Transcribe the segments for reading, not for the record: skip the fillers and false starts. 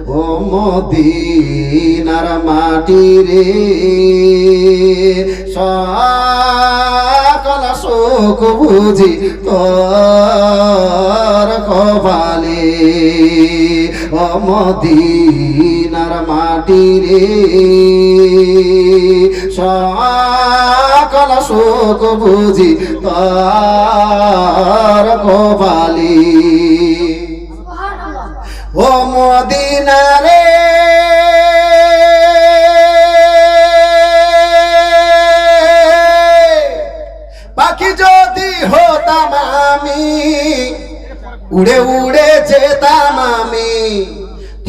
ও মদিনার মাটি রে সকল সুখ বুঝি তোর কপালে ও মদিনার মাটি রে সকল সুখ বুঝি তোর কপালে ও মদিনা রে পাখি যদি হতাম আমি উড়ে উড়ে যেতাম আমি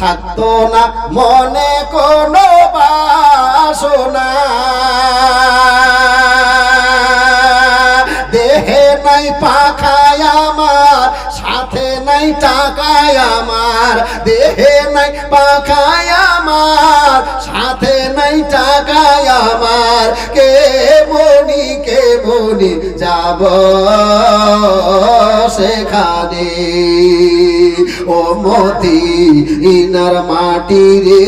থাকতো না মনে কোনো বাসনা দেহে নাই পাখায় আমার সাথে নাই টাকায় আমার দেহে নাই পাখায় আমার সাথে নাই টাকায় আমার কে বনি যাব সেখানে ও মদিনার মাটি রে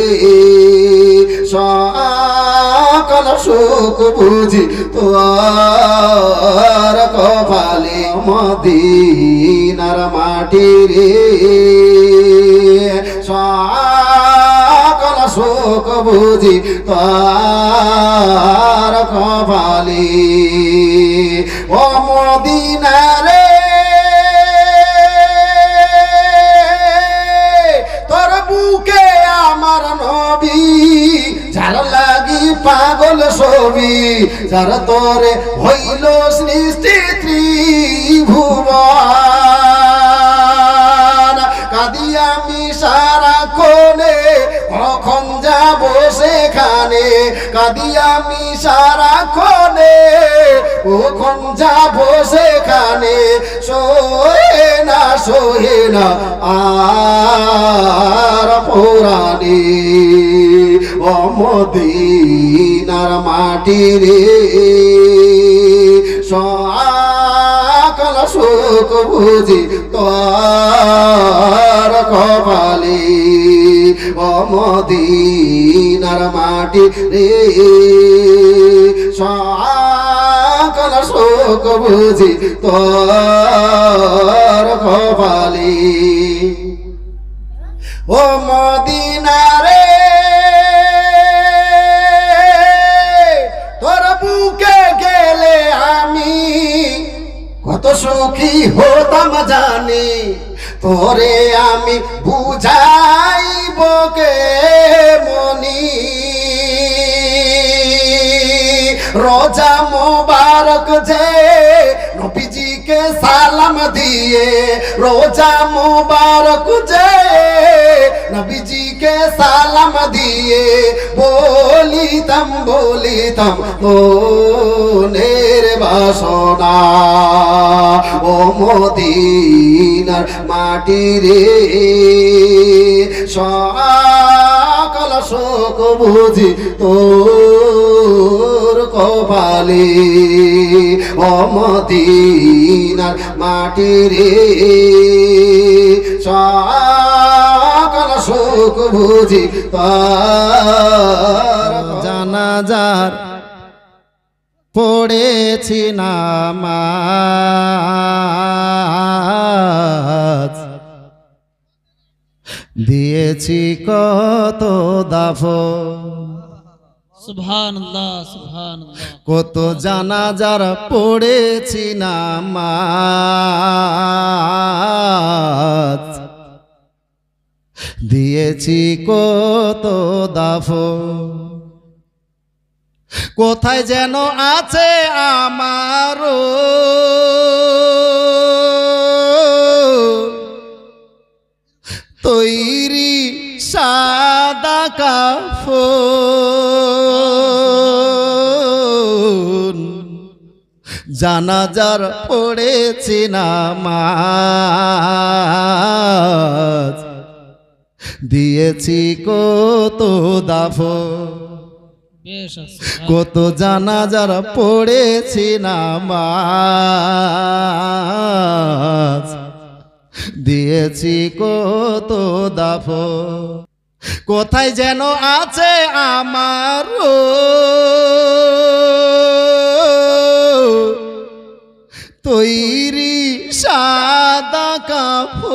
সকল সুখ বুঝি তোর কপালে মদিনার মাটি রে সকল সুখ বুঝি তোর কপালে ও মদিনা রে তোর বুকে আমার নবী যার লাগি পাগল ছবি যার তোরে হইল সৃষ্টি ত্রিভুবন কাঁদি আমি সারাক্ষণে কখন যাব সেখানে কাঁদি আমি সারাক্ষণে কখন যাব সেখানে সোহে না আর পুরানি ও মদিনার মাটি রে সকল সুখ বুঝি তোর কপালে ও মদিনার মাটি রে সকল সুখ বুঝি তোর কপালে ও মদিনা রে তোর বুকে গেলে আমি কত সুখী হতাম জানি তোরে আমি বুঝাইব কে মনি রোজা মোবারক যে নবীজিকে সালাম দিয়ে রোজা মোবারক যে নবীজিকে সালাম দিয়ে বলিতাম মনের বাসনা ও মদিনার মাটি রে সকল সুখ বুঝি তোর কপালে ও মদিনার মাটি রে সকল সুখ বুঝি তার জানাজার পড়েছি নামাজ দিয়েছি কত দাফন সুবহানাল্লাহ সুবহানাল্লাহ কত জানাজার পড়েছি নামাজ দিয়েছি কত দাফন কোথায় যেন আছে আমারও তৈরি সাদা কাফন জানাজার পড়েছি নামাজ দিয়েছি কত দাফন কত জানাজার পড়েছি নামাজ দিয়েছি কত দাফন কোথায় যেন আছে আমার তৈরি সাদা কাফন,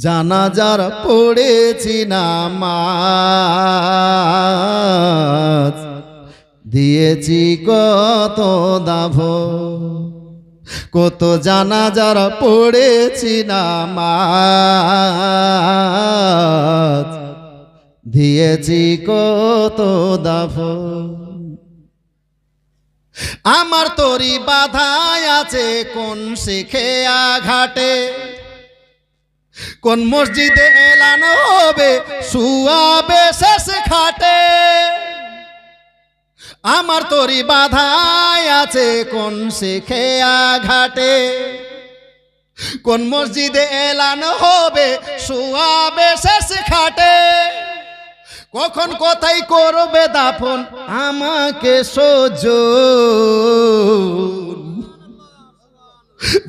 জানাজার পড়েছি নামাজ, দিয়েছি কত দাফন। কত জানাজার পড়েছি নামাজ, দিয়েছি কত দাফন। আমার তরি বাধায় আছে কোন শিখে ঘাটে, কোন মসজিদে এলান হবে শুয়াবে শেষ খাটে। আমার তরি বাধায় আছে কোন শিখে ঘাটে, কোন মসজিদে এলান হবে শুয়াবে শেষ খাটে। কখন কোথায় করবে দাফন আমাকে সজন,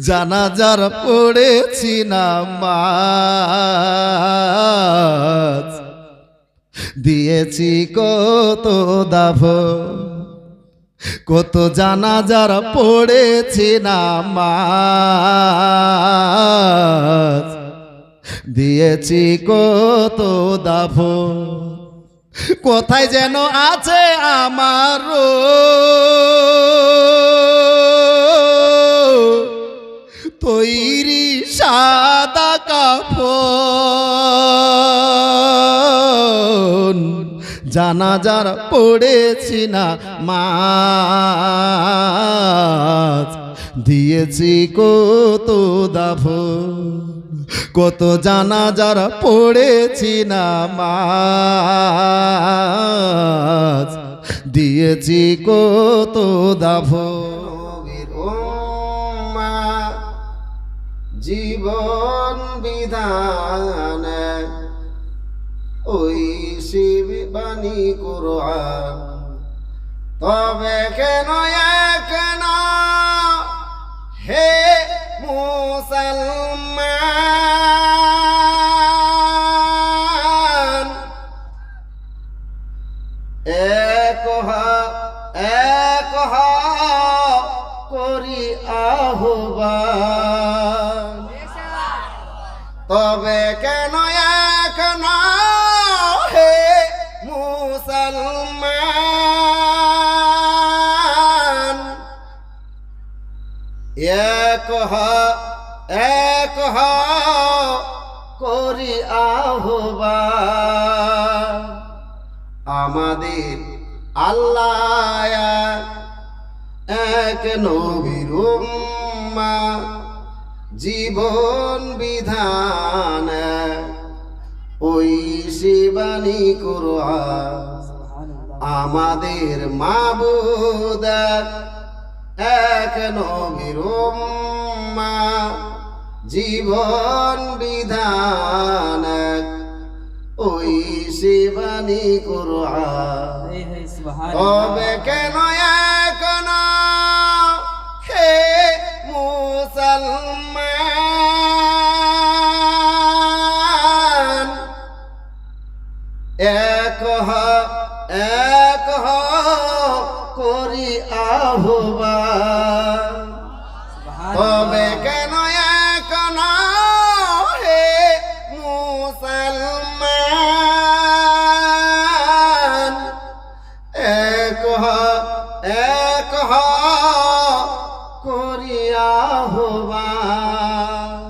জানাজার পড়েছি নামাজ, দিয়েছি কত দাফন। কত জানাজার পড়েছি নামাজ, দিয়েছি কত দাফন। কোথায় যেন আছে আমার তৈরি সাদা কাফন, জানাজার পড়েছি নামাজ, দিয়েছি কত দাফন। কত জানাজার পড়েছি নামাজ, দিয়েছি কত দাফন। জীবন বিধান ওই শিব বাণী কুরআন, তবে কেন কেন হে মুসলমান, এক করি আহ্বান। তবে কেন কেন হে মুসলমান, এক করি আহ্বান। আমাদের আল্লাহ এক নবীর উম্মাহ, জীবন বিধান ওই শিবানী কুরআন। আমাদের মাবুদ এক নবীর উম্মাহ, জীবন বিধান ওই শিবানী কুরআন। তবে কেন কেন হে মুসলমান, এক করি আহ্বান। তবে কেন কেন হে মুসলমান, এক করি আহ্বান।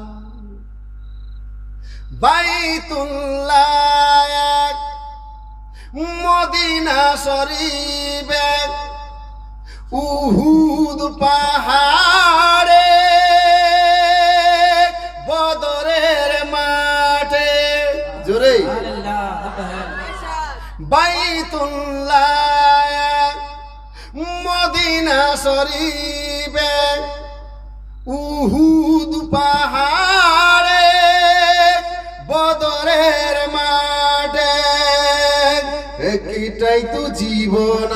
বাইতুল্লাহ মদিনা শরীফ উহুদ পাহাড়ে বদরের মাঠে, জোরে বাইতুল্লাহ মদিনা শরীফ উহুদ পাহাড়ে বদরের মাঠে। একটাই তো জীবন,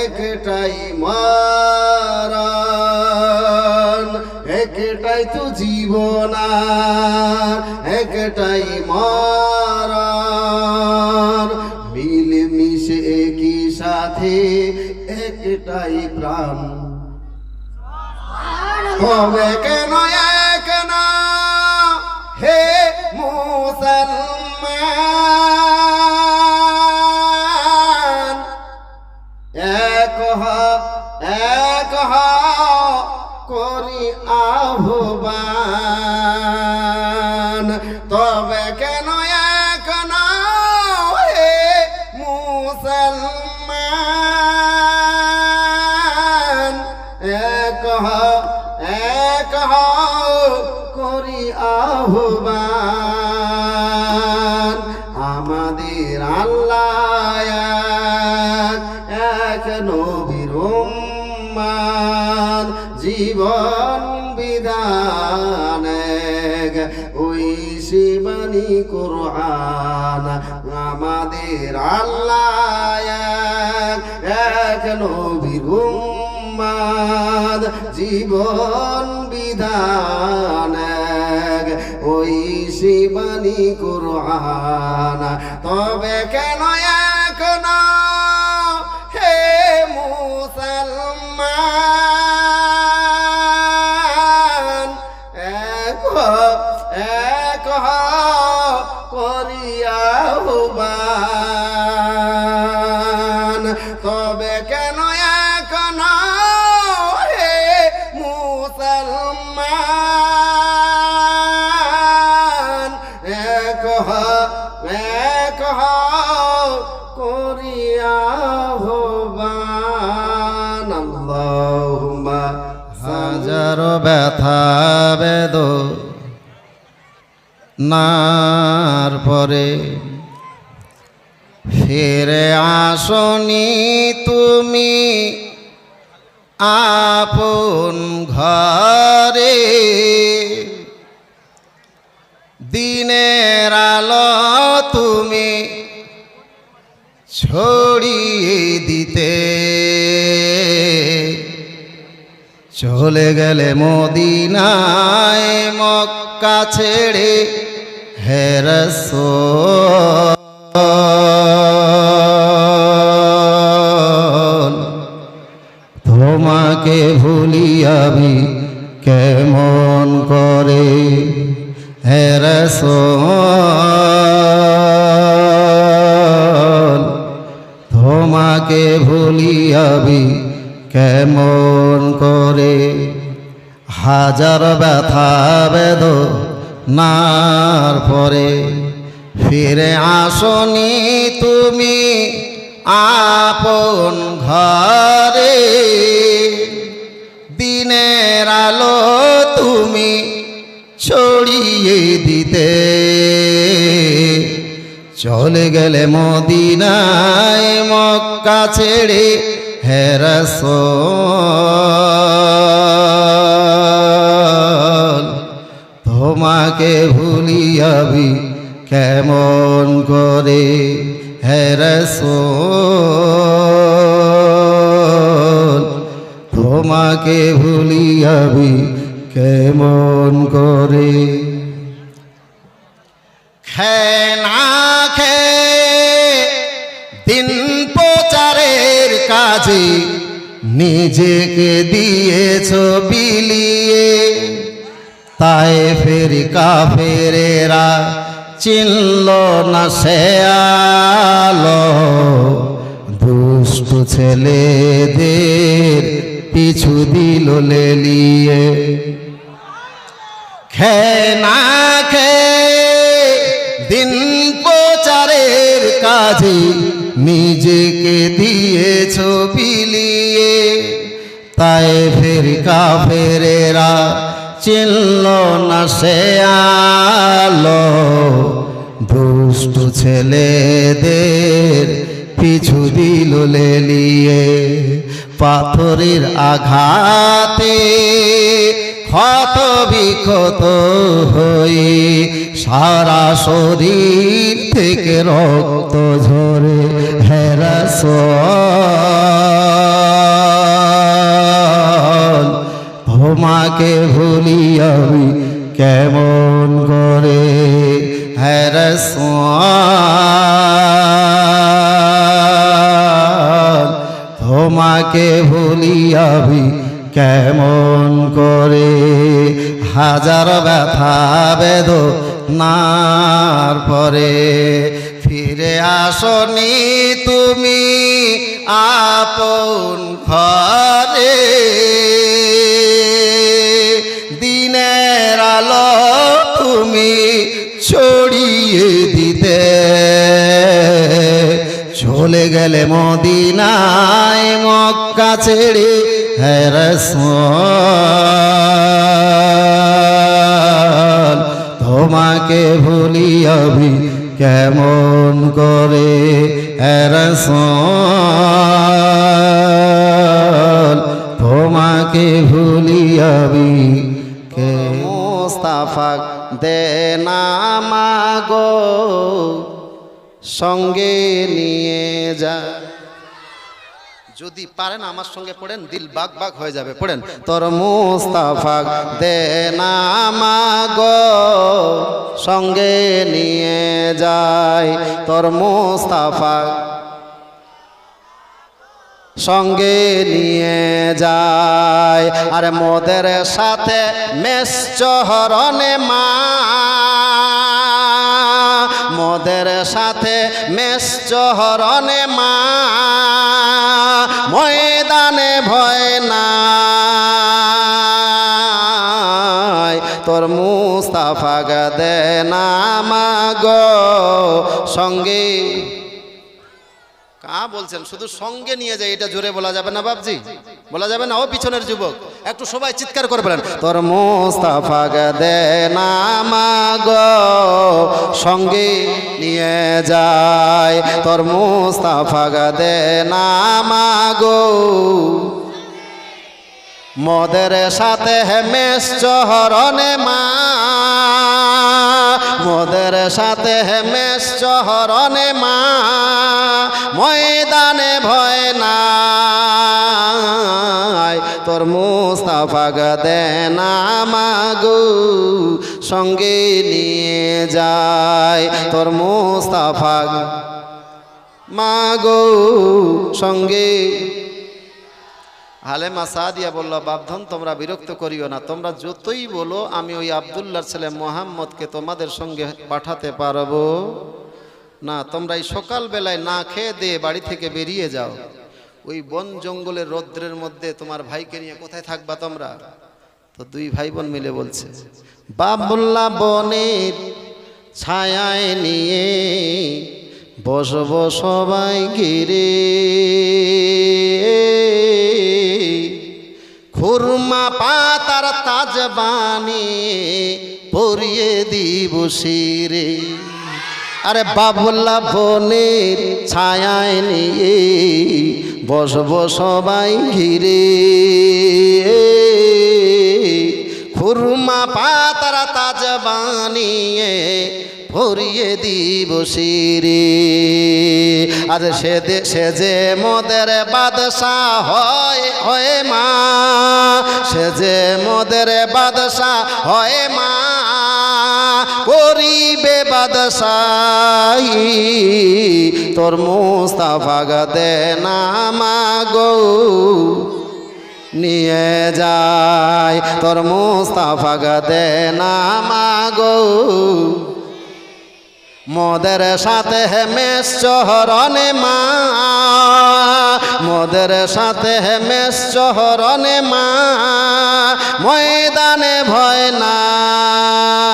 একটাই মরণ, একটাই তো জীবন। জীবনার একটাই মরণ, মিলেমিশে একই সাথে একটাই প্রাণ। তবে কেন এক না হে মুসলমান, এক করি আহ্বান। তবে কেন এক না হে মুসলমান, এক করি আহ্বান। আমাদের আল্লাহ এক নবীর উম্মত, জীবন বিধান এক, ওই শিবানী কুরআন। আমাদের আল্লাহ এক নবীর উম্মত, জীবন বিধান এক, ওই শিবানী কুরআন। তবে কেন এক না হে মুসলমান, এক করিয়া আহ্বান। তবে কেন এক না হে মুসলমান, এক করিয়া আহ্বান। আল্লাহুম্মা হাজার ব্যথা বেদনার পরে ফিরে আসনি তুমি আপন ঘরে। দিনের আলো তুমি ছড়িয়ে দিতে চলে গেলে মদিনায় মক্কা ছেড়ে হে রাসূল। তোমাকে ভুলি আমি কেমন করে হে রাসূল। তোমাকে ভুলি আমি কেমন করে। হাজার ব্যথা বেদনার পরে ফিরে আসনি তুমি আপন ঘরে। দিনের আলো তুমি ছড়িয়ে দিতে চলে গেলে মদিনায় মক্কা ছেড়ে হে রাসূল। তোমাকে ভুলি আমি কেমন করে হে রাসূল। তোমাকে ভুলি আমি কেমন করে। খেয়ে না খেয়ে দিন প্রচারের কাজে নিজেকে দিয়েছ বিলিয়ে। তাই ফের কাফেরেরা চিনল না সে আলো। দুষ্ট ছেলেদের পিছু দিল লেলিয়ে। খেয়ে না খেয়ে দিন প্রচারের কাজে নিজেকে দিয়েছ বিলিয়ে। তাই ফের কাফেরেরা চিনল না সে আলো। দুষ্ট ছেলেদের পিছু দিল লেলিয়ে। পাথরের আঘাতে ক্ষত বিক্ষত হয়ে সারা শরীর থেকে রক্ত ঝরে হে রাসূল। তোমাকে ভুলি আমি কেমন করে হে রাসূল তোমাকে ভুলি আমি কেমন করে হাজার ব্যথা বেদনার পরে ফিরে আসনি তুমি আপন ঘরে দিনের আলো তুমি ছড়িয়ে দিতে চলে গেলে মদিনায় মক্কা ছেড়ে হে রাসূল তোমাকে ভুলি আমি কেমন করে হে রাসূল তোমাকে ভুলি আমি কে মুস্তাফা দেনা মাগো সঙ্গে নিয়ে যা যদি পারেন আমার সঙ্গে পড়েন দিল বাগ বাগ হয়ে যাবে পড়েন তোর মুস্তাফা দেনা মাগো সঙ্গে নিয়ে যায় তোর মুস্তাফা সঙ্গে নিয়ে যায় আরে মোদের সাথে মেষচহরণে মা মোদের সাথে মেষচহরণে মা ময়দানে ভয় নাই তোর মুস্তাফা দে নামাগো সঙ্গে কা বলছেন শুধু সঙ্গে নিয়ে যায় এটা জোরে বলা যাবে না বাপজি বলা যাবে না ও পিছনের যুবক একটু সবাই চিৎকার করে বলেন তোর মুস্তাফা দে নামাগো সঙ্গে নিয়ে যায় তোর মুস্তাফা দে নামাগো মোদের সাথে হেমেশ চহরণে মা মোদের সাথে হেমেশ চহরণে মা ময়দানে ভয় নাই তোর মুস্তাফা দে নামাগো সঙ্গে নিয়ে যায় তোর মুস্তাফা মাগো সঙ্গে হালেমা সাদিয়া বলল বাপধন তোমরা বিরক্ত করিও না তোমরা যতই বলো আমি ওই আব্দুল্লাহর ছেলে মোহাম্মদকে তোমাদের সঙ্গে পাঠাতে পারবো না তোমরা এই সকালবেলায় না খেয়ে দিয়ে বাড়ি থেকে বেরিয়ে যাও ওই বন জঙ্গলের রৌদ্রের মধ্যে তোমার ভাইকে নিয়ে কোথায় থাকবা তোমরা তো দুই ভাই বোন মিলে বলছে বাবুল্লা বনের ছায়ায় নিয়ে বসবো সবাই ঘিরে খুরমা পাতার তাজ বানিয়ে পরিয়ে দিব শিরে আরে বাবুল্লা বনের ছায়ায় নিয়ে বসবো সবাই ঘিরে খুরমা পাতার তাজ বানিয়ে ভরিয়ে দিব শিরে আজ সে যে মোদের বাদশাহ হয় মা সে যে মোদের বাদশাহ হয় মা করিবে বাদশাহী তোর মুস্তাফা দে নামাগো নিয়ে যায় তোর মুস্তাফা দে নামাগো মোদের সাথে হেমেশ চহরণে মা মোদের সাথে হেমেশ চহরণে মা ময়দানে ভয় নাই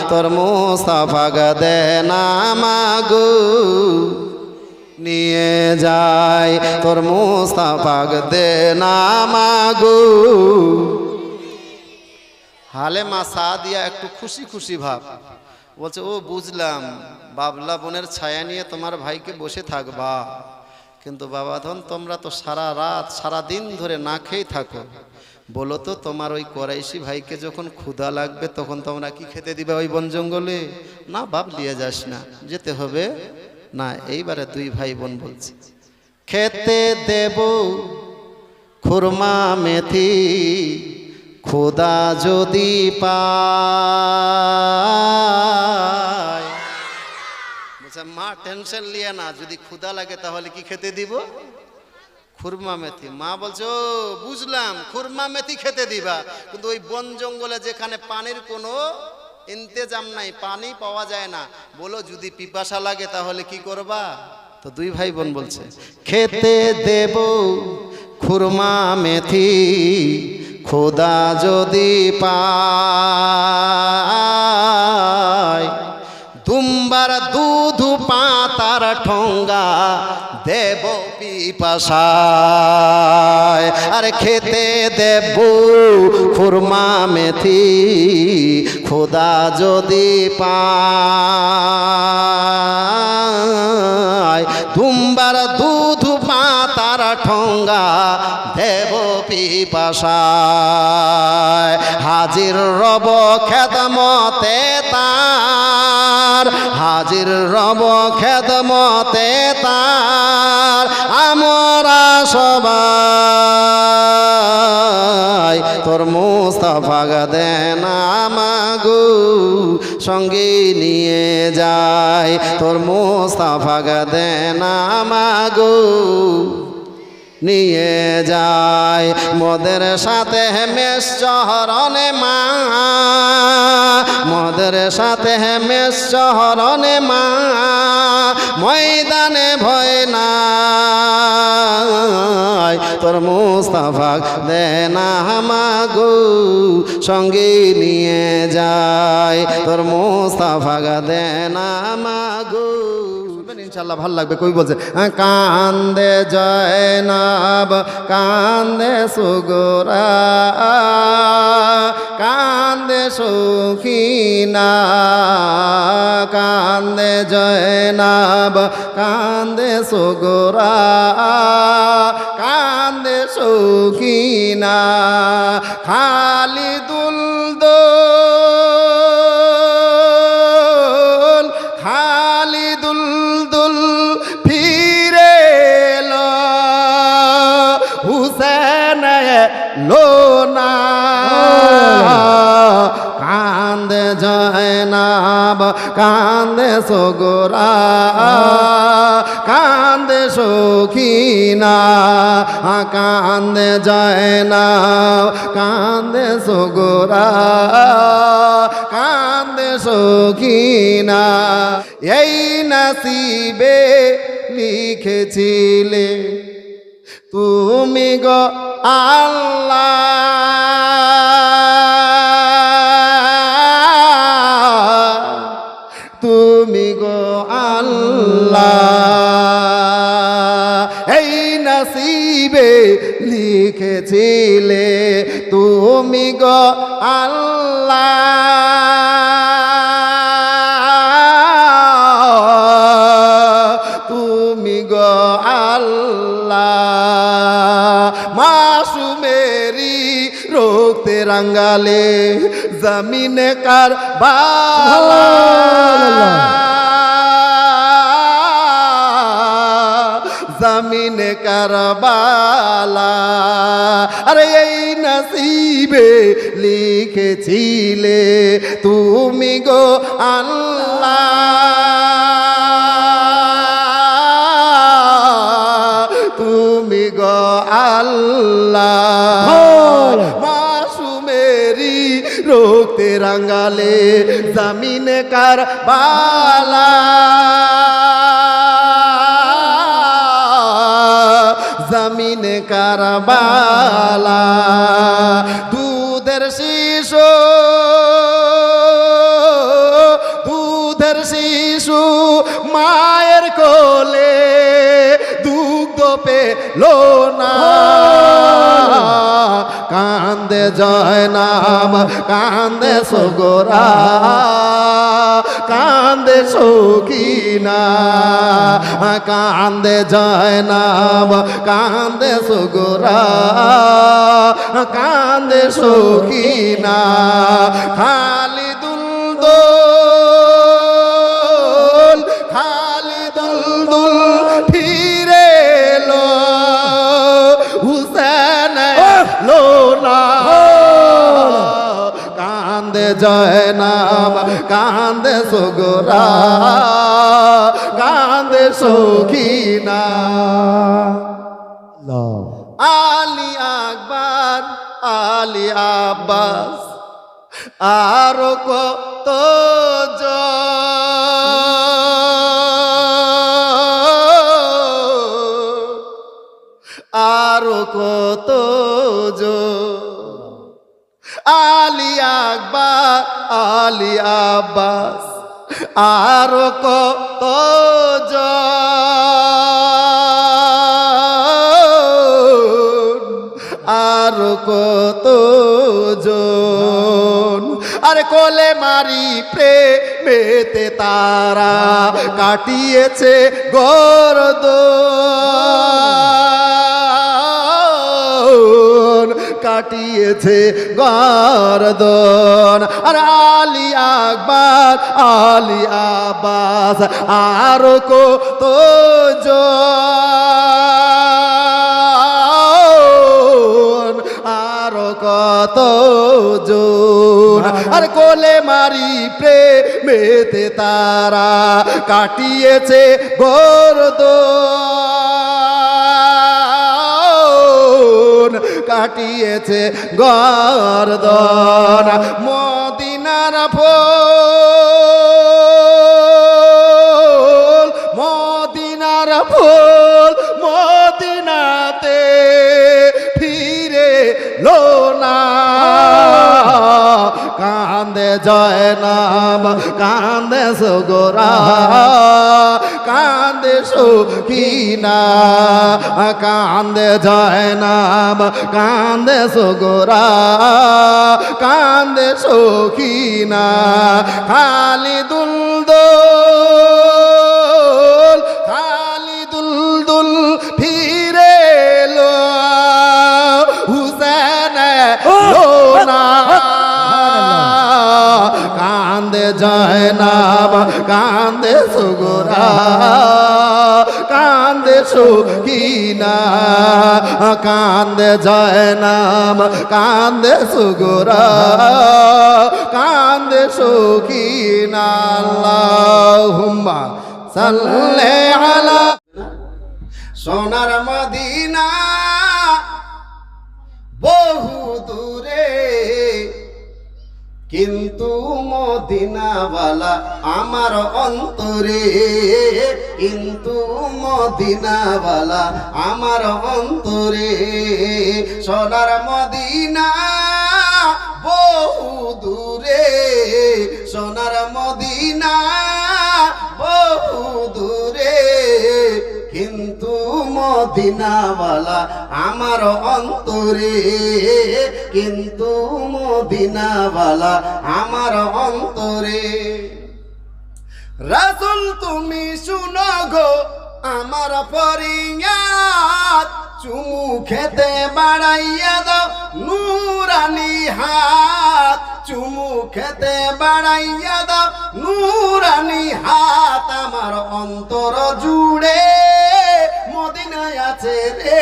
তোর মুস্তাফা দে নামাগো নিয়ে যায় তোর মুস্তাফা দে নামাগো হালেমা সাদিয়া একটু খুশি খুশি ভাব বলছে ও বুঝলাম বাবলা বোনের ছায়া নিয়ে তোমার ভাইকে বসে থাকবা কিন্তু বাবাধন তোমরা তো সারা রাত সারা দিন ধরে না খেয়ে থাকো বলো তো তোমার ওই কোরাইশি ভাইকে যখন ক্ষুধা লাগবে তখন তোমরা কি খেতে দিবে ওই বন জঙ্গলে না বাপ নিয়ে যাস না যেতে হবে না এইবারে দুই ভাই বোন বলছে খেতে দেব খুরমা মেথি খোদা যদি পায়, বলছে মা টেনশন লিয়ে না, যদি ক্ষুধা লাগে তাহলে কি খেতে দিব? খুরমা মেথি। মা বলছে ও বুঝলাম, খুরমা মেথি খেতে দিবা, কিন্তু ওই বন জঙ্গলে যেখানে পানির কোনো ইন্তেজাম নাই, পানি পাওয়া যায় না, বলো যদি পিপাসা লাগে তাহলে কি করবা? তো দুই ভাই বোন বলছে খেতে দেব খুরমা মেথি, খোদা যদি পায়, দুম্বার দুধ পাতার ঠোঙ্গা দেব পিপাসায়, আর খেতে দেব খুরমা মেথি, খোদা যদি পায়, দুম্বার দুধ পাতার ঠোঙ্গা দেব পিপাসায়, হাজির রব খেদমতে তার, হাজির রব খেদমতে তার, আমরা সবাই তোর মুস্তাফা দেন আমাগো সঙ্গে নিয়ে যায়, তোর মুস্তাফা দেন আমাগো নিয়ে যায়, মদের সাথে হেমেশ চহরণে মা, মদের সাথে হেমেশ চহরণে মা, ময়দানে ভয় নাই, তোর মুস্তাফা দেন আমাগো সঙ্গে নিয়ে যায়, তোর মুস্তাফা দেন আমাগো। ইনশাআল্লাহ ভালো লাগবে। কই বলছে কান্দে জয়নাব কান্দে সুগরা, কান্দে সখিনা, কান্দে জয়নাব কান্দে সুগরা, কান্দে সখিনা, খালিদুল দোল, খালিদুল দোল ফিরে এলো, হুসেন এলো না, কান্দে জয়নাব কান্দে সুগরা, কান্দে সখিনা, কান্দে জয়নাব কান্দে সুগরা, কান্দে সখিনা, এই নসিবে লিখেছিলে তুমি গো আল্লাহ, তুমি গো আল্লাহ, এই নসিবে লিখেছিলে তুমি গো আল্লাহ, তুমি গো আল্লাহ, মাসুমেরি রক্তে রাঙ্গালে জমিনে কারবালা, জমিনে কারবালা, আরে এই নসিবে লিখেছিলে তুমি গো আল্লাহ, তুমি গো আল্লাহ, মাসুমেরি রক্তে রাঙ্গালে জমিনে কারবালা, জমিনে কারবালা, দুধের শিশু, দুধের শিশু মায়ের কোলে দুগ্ধ পেলো না, কান্দে জয়নাব কান্দে সুগরা, কান্দে সখিনা, কান্দে জয়নাব কান্দে সুগরা, কান্দে সখিনা, খালিদুল দোল, খালিদুল দোল ফিরে এলো, হুসেন এলো না, জয়নাব কান্দে সুগরা কান্দে সখিনা আলী আকবর আলী আব্বাস আরো কত আরো কত আলী আকবর আলী আব্বাস আরো কত আরো কত আরে কোলে মারি প্রেমেতে তারা কাটিয়েছে গর্দ কাটিয়েছে গর্দন আর আলী আকবর আলী আব্বাস আরো কত আরো কত আর কোলে মারি প্রেমেতে তারা কাটিয়েছে গর্দন কাটিয়েছে গর্দন মদিনার ফুল মদিনার ফুল মদিনাতে ফিরে লোনা কান্দে জয়নাব কান্দে সুগরা কান্দে সখিনা কান্দে জয়নাব কান্দে সুগরা কান্দে সখিনা খালিদুল দুল খালিদুল দুল ফিরে লো হুসেন লোনা কান্দে জয়নাব কান্দে সুগরা কান্দে সখিনা কান্দে জয়নাব কান্দে সুগরা কান্দে সখিনা আল্লাহুম্মা সাল্লি আলা সোনার মদিনা বহু দূরে কিন্তু মদিনাওয়ালা আমার অন্তরে কিন্তু মদিনাওয়ালা আমার অন্তরে সোনার মদিনা বহু দূরে সোনার মদিনা বহু দূরে কিন্তু মদিনাওয়ালা আমার অন্তরে কিন্তু মদিনাওয়ালা আমার অন্তরে রাসূল তুমি শুনো গো আমার ফরিয়াদ চুমু খেতে বাড়াইয়া দাও নূরানি হাত চুমু খেতে বাড়াইয়া দাও নূরানি হাত আমার অন্তর জুড়ে মদিনায় আছে রে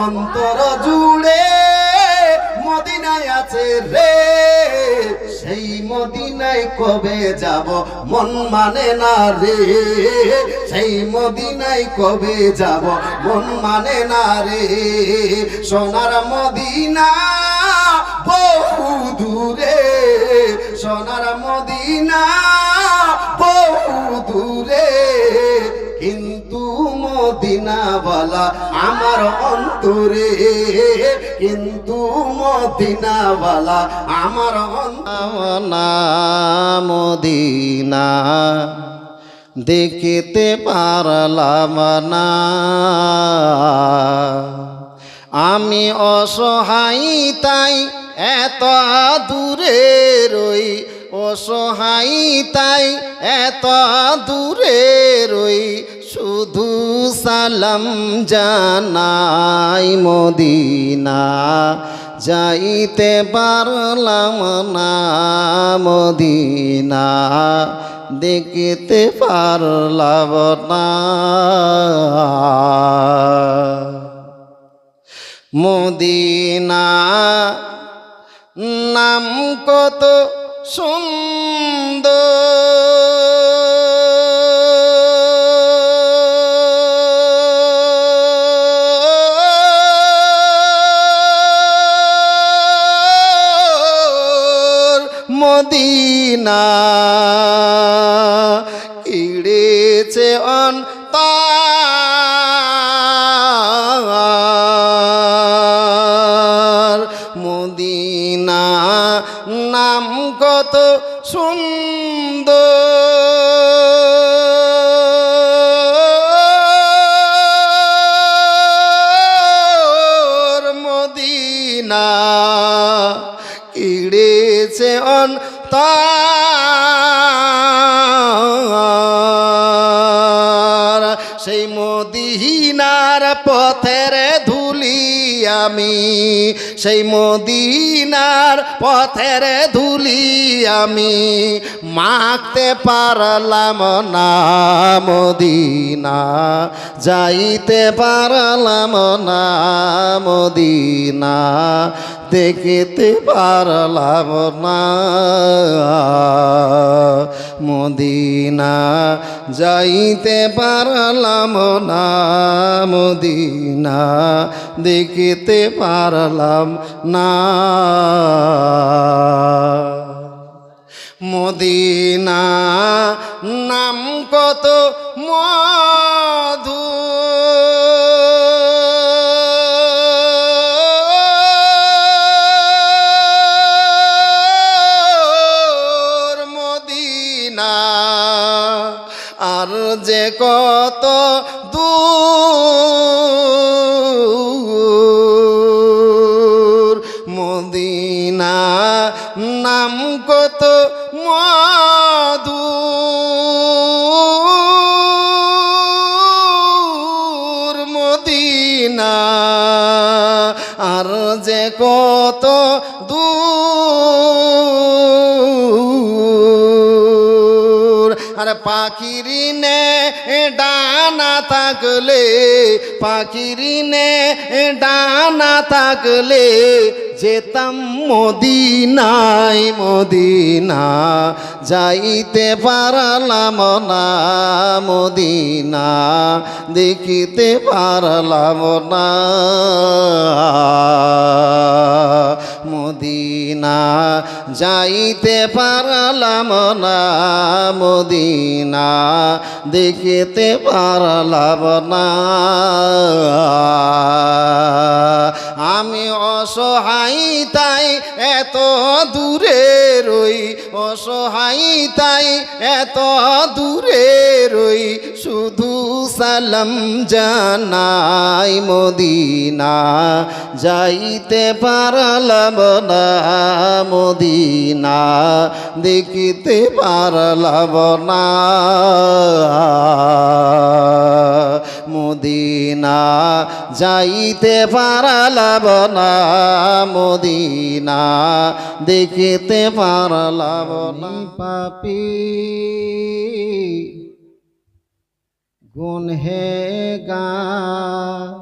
অন্তর জুড়ে মদিনায় আছে রে সেই মদিনায় কবে যাব মন মানে না রে সেই মদিনায় কবে যাব মন মানে না রে সোনার মদিনা বহু দূরে সোনার মদিনা বহু দূরে কিন্তু মদিনাওয়ালা আমার অন্তরে কিন্তু মদিনাওয়ালা আমার অন্তরে মদিনা দেখিতে পারলাম না আমি অসহায় তাই এত দূরে রই অসহায় তাই এত দূরে রই শুধু সালাম জানাই মদিনা যাইতে পারলাম না মদিনা দেখিতে পারলাম না মদিনা নাম কত সুন্দর মদিনা ইড়েছে অন্তর মদিনা নাম কত সুন্দর মদিনা ইড়েছে অন্তর সেই মদিনার পথের ধুলি আমি সেই মদিনার পথের ধুলি আমি মাখতে পারলাম না মদিনা যাইতে পারলাম না মদিনা দেখতে পারলাম না মদিনা যাইতে পারলাম না মদিনা দেখতে পারলাম না মদিনা নাম কত মধু মদিনা আর যে কত দূর মদিনা নাম কত মধুর মদিনা আর যে কত দূর আর পাখিরি নে ডানা থাকলে পাখিরি নে ডানা থাকলে যেতাম মদিনায় মদিনা যাইতে পারলাম না মদিনা দেখিতে পারলাম না মদিনা যাইতে পারলাম না মদিনা দেখিতে পারলাম না আমি অসহায় তাই এত দূরে রই অসহায় তাই এত দূরে রই শুধু সালাম জানাই মদিনা যাইতে পারলাম না মদিনা দেখিতে পারলাম না মদিনা যাইতে পারলাম না মদিনা দেখিতে পারলাম না পাপী গুনহেগার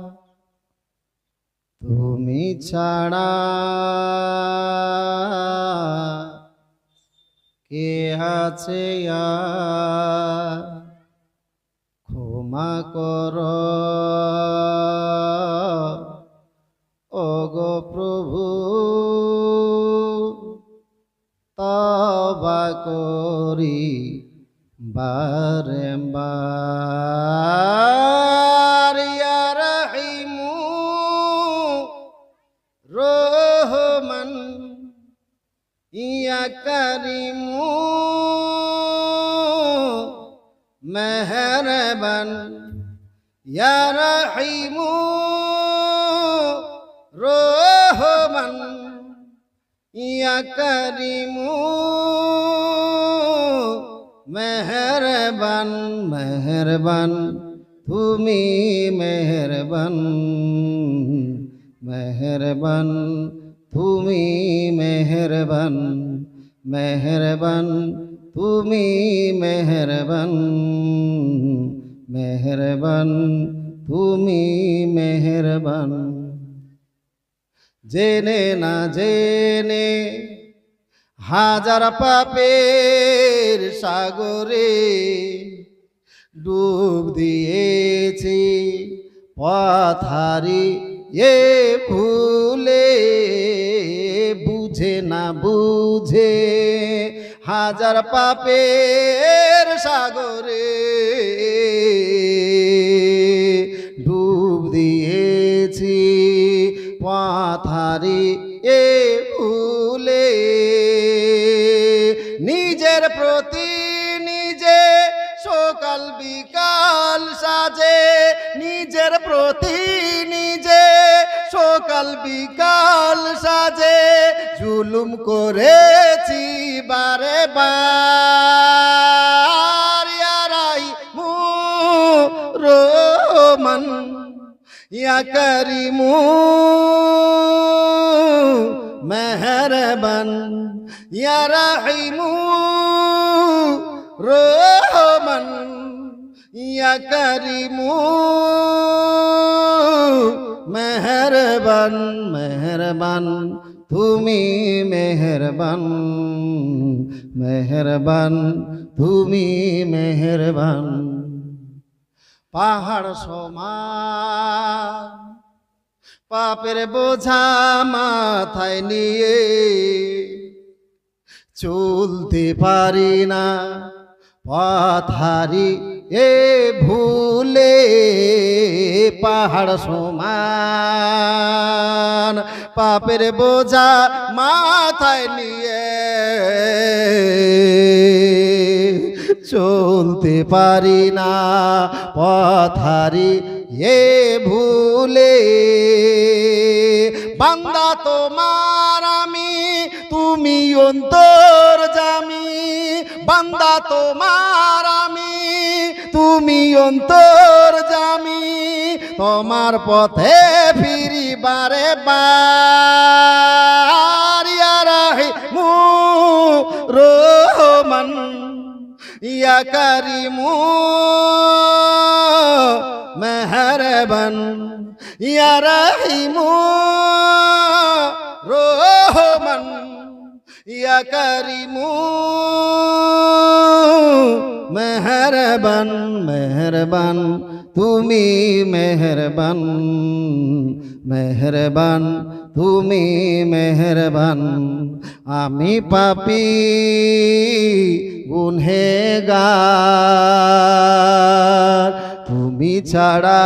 তুমি ছাড়া কে আছে আর ক্ষমা কর ওগো প্রভু তওবা করি বারম্বার ইয়া রহিমু রহমান ইয়া করিমু মেহরবান ইয়া রহিমু রহমান ইয়া করিমু মেহরবান মেহরবান তুমি মেহরবান মেহরবান তুমি মেহরবান মেহরবান তুমি মেহরবান মেহরবান তুমি মেহরবান জেনে না জেনে হাজার পাপের সাগরে ডুব দিয়েছি পথ হারিয়ে ভুলে, বুঝে না বুঝে হাজার পাপের সাগরে ডুব দিয়েছি পথ হারিয়ে ভুলে। নিজের প্রতি নিজে সকাল বিকাল সাজে, নিজের প্রতি নিজে সকাল বিকাল সাজে জুলুম করেছি বারে বার। ইয়ারাই রহমান ইয়া করিমু মেহরবান ইয়া রহিমু রহমান ইয়া করিমু মেহরবান মেহরবান তুমি মেহরবান মেহরবান তুমি মেহরবান। পাহাড় সমান পাপের বোঝা মাথায় নিয়ে চলতে পারি না পথ হারিয়ে ভুলে। পাহাড় সমান পাপের বোঝা মাথায় নিয়ে চলতে পারি না পথ হারিয়ে ভুলে। বান্দা তোমার আমি তুমি অন্তর্যামী, বান্দা তোমার আমি তুমি অন্তর্যামী, তোমার পথে ফিরি বারে বার। ইয়া রাহিমু রহমান ইয়া করিমু মেহরবান ইয়া রহিমু রহমান ইয়া করিমু মেহরবান মেহরবান তুমি মেহরবান মেহরবান তুমি মেহরবান। আমি পাপী গুনহেগার, তুমি ছাড়া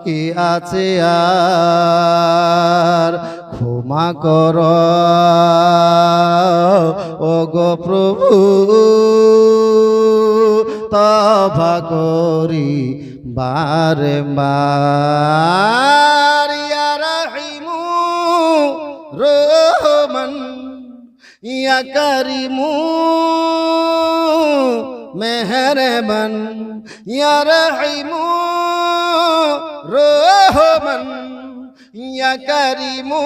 কি আছে আর। ক্ষমা কর ও গো প্রভু, তওবা করি বারবার। ইয়া রহিমু রহমান ইয়া করিমু মেহরবান ইয়া রহিমু রহমান ইয়া করিমু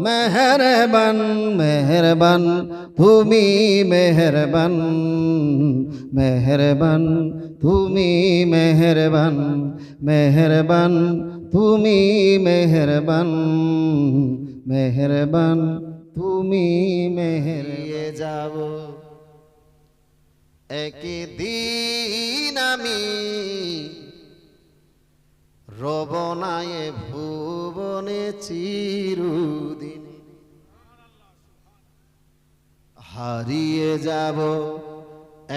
মেহরবান মেহরবান তুমি মেহরবান মেহরবান তুমি মেহরবান মেহরবান তুমি মেহরবান মেহরবান তুমি মেহরিয়ে যাব। একদিন আমি রবনায় ভুবনে চিরদিন হারিয়ে যাব।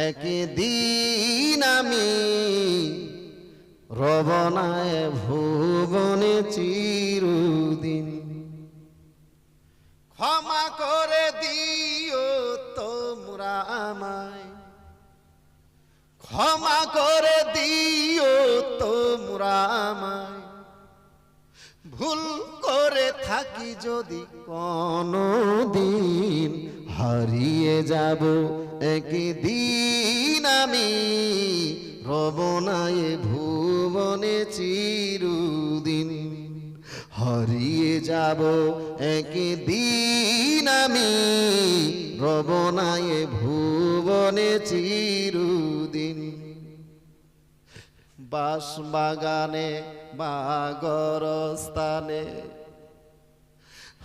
একদিন আমি রবনায় ভুবনে চিরদিন। ক্ষমা করে দিও তোমরা আমায়, ক্ষমা করে দিও তোমরা আমায়। ভুল করে থাকি যদি কোনো দিন হারিয়ে যাব। একদিন আমি রবনায় ভুবনে চিরদিন হারিয়ে যাব। একদিন আমি রবনায় ভুবনে চিরদিন। বাঁশ বাগানে বা গরস্থানে,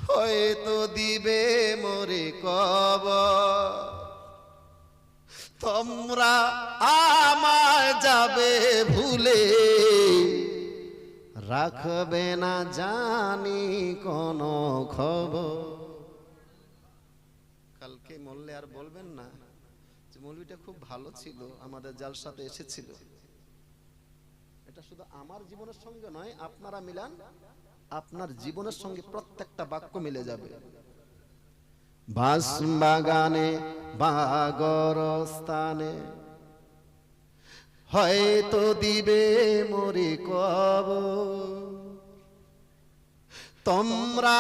হয়তো দিবে মরে কবর, তোমরা আমায় যাবে ভুলে, রাখবে না জানি কোনো খবর। কালকে মরলে আর বলবেন না যে মৌলবীটা খুব ভালো ছিল, আমাদের জালসাতে এসেছিল। এটা শুধু আমার জীবনের সঙ্গে নয়, আপনারা মিলান, আপনার জীবনের সঙ্গে প্রত্যেকটা বাক্য মিলে যাবে। বাস বাগানে বা গরস্থানে, হয়তো দিবে মরে কবর, তোমরা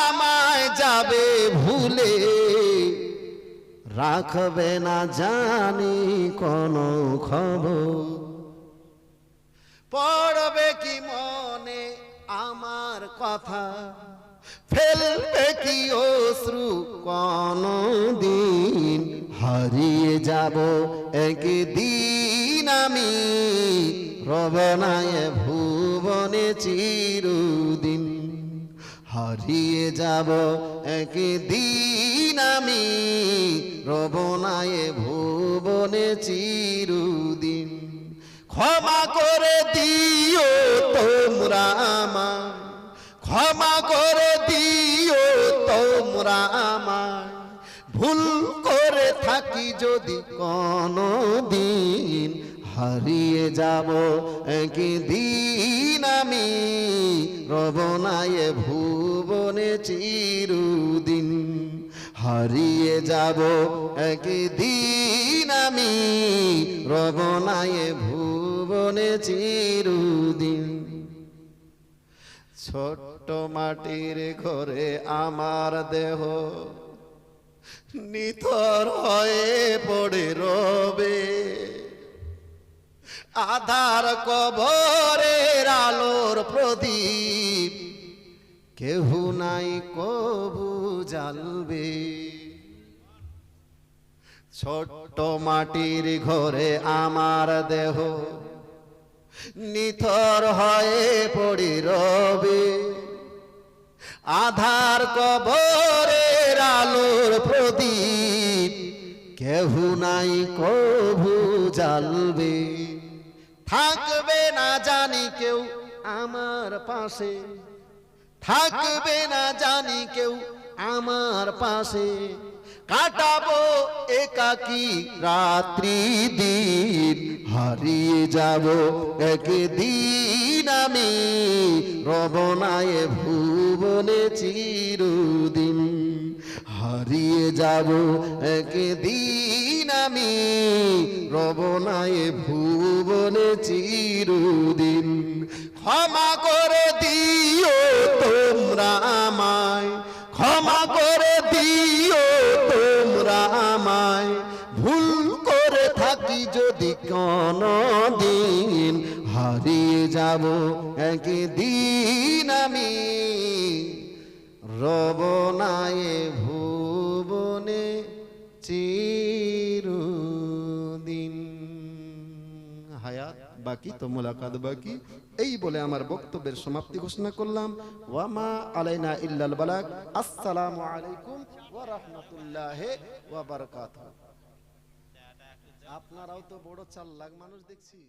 আমায় যাবে ভুলে, রাখবে না জানি কোনো খবর। পড়বে কি মনে আমার কথা, ফেলবে কি অশ্রু কোনো দিন, হারিয়ে যাব একদিন আমি, রবনায় ভুবনে চিরদিন। হারিয়ে যাব একদিন আমি, রবনায় ভুবনে চিরদিন। ক্ষমা করে দিও তোমরা আমায়, ক্ষমা করে দিও তোমরা আমায়, ভুল করে থাকি যদি কোনো দিন, হারিয়ে যাব একদিন আমি, রবনায় ভুবনে চিরদিন। হারিয়ে যাব একদিন আমি, রবনায় ভুবনে চিরদিন। ছোট্ট মাটির ঘরে আমার দেহ নিথর হয়ে পড়ে রবে, আধার কবরের আলোর প্রদীপ কেহ নাই কবু জ্বালবে। ছোট্ট মাটির ঘরে আমার দেহ নিথর হয়ে পড়ে রবে, আধার কবরের আলোর প্রদীপ কেহ নাই কবু জ্বালবে। থাকবে না জানি কেউ আমার পাশে, থাকবে না জানি কেউ আমার পাশে, কাটাবো একাকী রাত্রি দিন। হারিয়ে যাব একদিন আমি, রবনায় ভুবনে চিরদিন। হারিয়ে যাব একদিন আমি, রবনায় ভুবনে চিরদিন। ক্ষমা করে দিও তোমরা আমায়, ক্ষমা করে দিও তোমরা আমায়, ভুল করে থাকি যদি কোনো দিন, হারিয়ে যাব একদিন আমি, রবনায় ভুবনে চিরদিন। হায়াত বাকি তো মুলাকাত বাকি। এই বলে আমার বক্তব্যের সমাপ্তি ঘোষণা করলাম। ওয়ামা আলাইনা ইল্লাল বালাগ। আসসালামু আলাইকুম ওয়া রাহমাতুল্লাহি ওয়া বারাকাতুহু। আপনারাও তো বড় চালাক মানুষ দেখছি।